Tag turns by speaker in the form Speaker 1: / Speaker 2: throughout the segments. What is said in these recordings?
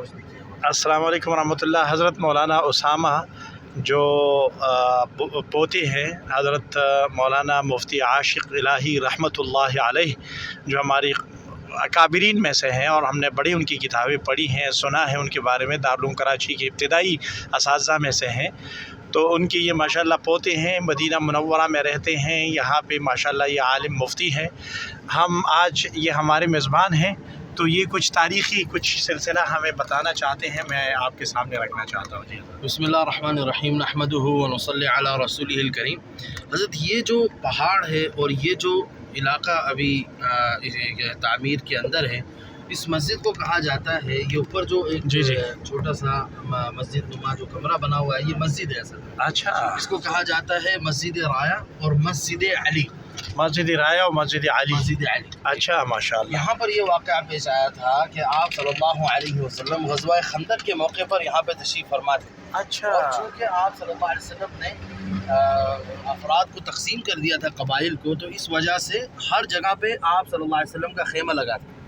Speaker 1: روشنی کی۔
Speaker 2: السلام علیکم ورحمۃ اللہ۔ حضرت مولانا اسامہ جو پوتے ہیں حضرت مولانا مفتی عاشق الہی رحمۃ اللہ علیہ، جو ہماری اکابرین میں سے ہیں اور ہم نے بڑی ان کی کتابیں پڑھی ہیں، سنا ہے ان کے بارے میں، دارالعلوم کراچی کے ابتدائی اساتذہ میں سے ہیں، تو ان کے یہ ماشاءاللہ پوتے ہیں، مدینہ منورہ میں رہتے ہیں، یہاں پہ ماشاءاللہ یہ عالم مفتی ہیں۔ ہم آج یہ ہمارے میزبان ہیں، تو یہ کچھ تاریخی کچھ سلسلہ ہمیں بتانا چاہتے ہیں، میں آپ کے سامنے رکھنا چاہتا ہوں۔ جی
Speaker 1: بسم اللہ الرحمن الرحیم، نحمدہ ونصلی علی رسولہ الکریم۔ حضرت یہ جو پہاڑ ہے اور یہ جو علاقہ ابھی تعمیر کے اندر ہے، اس مسجد کو کہا جاتا ہے، یہ اوپر جو ایک چھوٹا سا مسجد نما جو کمرہ بنا ہوا ہے، یہ مسجد ہے اصل میں۔
Speaker 2: اچھا،
Speaker 1: اس کو کہا جاتا ہے مسجد رایا اور مسجد علی۔
Speaker 2: مسجد رایا اور مسجد علی۔
Speaker 1: مسجد علی،
Speaker 2: اچھا ماشاءاللہ۔
Speaker 1: یہاں پر یہ واقعہ پیش آیا تھا کہ آپ صلی اللہ علیہ وسلم غزوہ خندق کے موقع پر یہاں پہ تشریف فرما تھے۔
Speaker 2: اچھا،
Speaker 1: اور چونکہ آپ صلی اللہ علیہ وسلم نے افراد کو تقسیم کر دیا تھا قبائل کو، تو اس وجہ سے ہر جگہ پہ آپ صلی اللہ علیہ وسلم کا خیمہ لگا تھا۔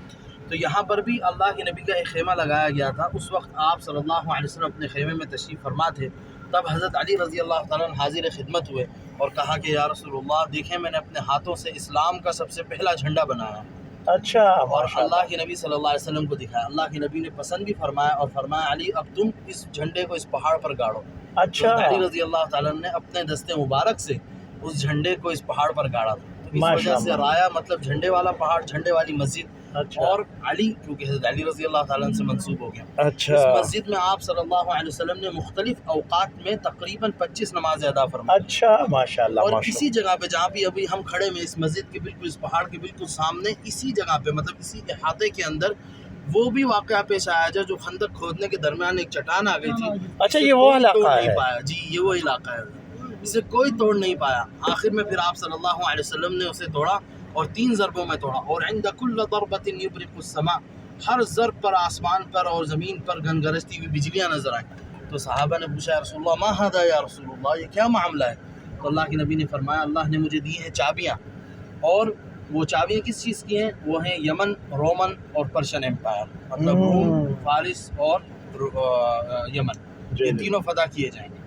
Speaker 1: تو یہاں پر بھی اللہ کے نبی کا ایک خیمہ لگایا گیا تھا۔ اس وقت آپ صلی اللہ علیہ وسلم اپنے خیمے میں تشریف فرما تھے، تب حضرت علی رضی اللہ تعالیٰ عنہ حاضر خدمت ہوئے اور کہا کہ یا رسول اللہ، دیکھیں میں نے اپنے ہاتھوں سے اسلام کا سب سے پہلا جھنڈا بنایا
Speaker 2: اچھا،
Speaker 1: اور اللہ کے نبی صلی اللہ علیہ وسلم کو دکھایا۔ اللہ کے نبی نے پسند بھی فرمایا اور فرمایا علی اب تم اس جھنڈے کو اس پہاڑ پر گاڑو۔
Speaker 2: اچھا،
Speaker 1: تو علی رضی اللہ تعالیٰ عنہ نے اپنے دستے مبارک سے اس جھنڈے کو اس پہاڑ پر گاڑا تھا۔ تو اس وجہ سے رایا مطلب جھنڈے والا پہاڑ، جھنڈے والی مسجد، اور علی کیونکہ حضرت علی رضی اللہ تعالیٰ عنہ سے منسوب ہو گیا۔
Speaker 2: اچھا،
Speaker 1: اس مسجد میں آپ صلی اللہ علیہ وسلم نے مختلف اوقات میں تقریباً 25 نمازیں ادا فرمائی۔
Speaker 2: اچھا ماشاءاللہ،
Speaker 1: اور
Speaker 2: ماشاءاللہ۔
Speaker 1: اسی جگہ پہ جہاں بھی ابھی ہم کھڑے ہیں، اس مسجد کے بالکل اس پہاڑ کے بالکل سامنے، اسی جگہ پہ مطلب اسی احاطے کے اندر وہ بھی واقعہ پیش آیا جو خندق کھودنے کے درمیان ایک چٹان آ گئی تھی۔
Speaker 2: اچھا، یہ وہ علاقہ ہے؟
Speaker 1: جی، یہ وہ علاقہ ہے، اسے کوئی توڑ نہیں پایا۔ آخر میں پھر آپ صلی اللہ علیہ وسلم نے اسے توڑا اور 3 ضربوں میں توڑا۔ اور عند کل ضربۃ یبرق السماء، ہر ضرب پر آسمان پر اور زمین پر گنگرجتی ہوئی بجلیاں نظر آئیں۔ تو صحابہ نے پوچھا یا رسول اللہ ما ھذا یا رسول اللہ، یہ کیا معاملہ ہے؟ تو اللہ کے نبی نے فرمایا اللہ نے مجھے دی ہیں چابیاں، اور وہ چابیاں کس چیز کی ہیں؟ وہ ہیں یمن، رومن اور پرشین امپائر، مطلب روم، فارس اور یمن، یہ تینوں فتح کیے جائیں گے۔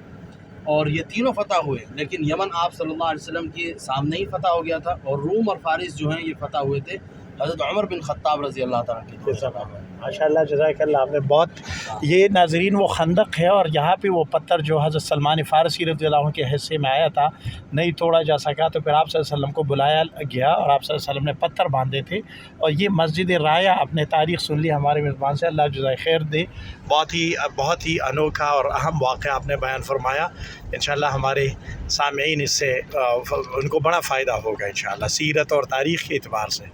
Speaker 1: اور یہ تینوں فتح ہوئے، لیکن یمن آپ صلی اللہ علیہ وسلم کے سامنے ہی فتح ہو گیا تھا، اور روم اور فارس جو ہیں یہ فتح ہوئے تھے حضرت عمر بن خطاب رضی اللہ تعالیٰ کے دور۔
Speaker 2: ماشاءاللہ، جزاک اللہ، آپ نے بہت، یہ ناظرین وہ خندق ہے، اور یہاں پہ وہ پتھر جو حضرت سلمان فارسی رضی اللہ عنہ کے حصے میں آیا تھا نہیں توڑا جا سکا، تو پھر آپ صلی اللہ علیہ وسلم کو بلایا گیا اور آپ صلی اللہ علیہ وسلم نے پتھر باندھے تھے۔ اور یہ مسجد رایا، اپنے تاریخ سن لی ہمارے میزبان سے، اللہ جزائے خیر دے، بہت ہی انوکھا اور اہم واقعہ آپ نے بیان فرمایا۔ انشاءاللہ ہمارے سامعین اس سے ان کو بڑا فائدہ ہوگا انشاءاللہ، سیرت اور تاریخ کے اعتبار سے۔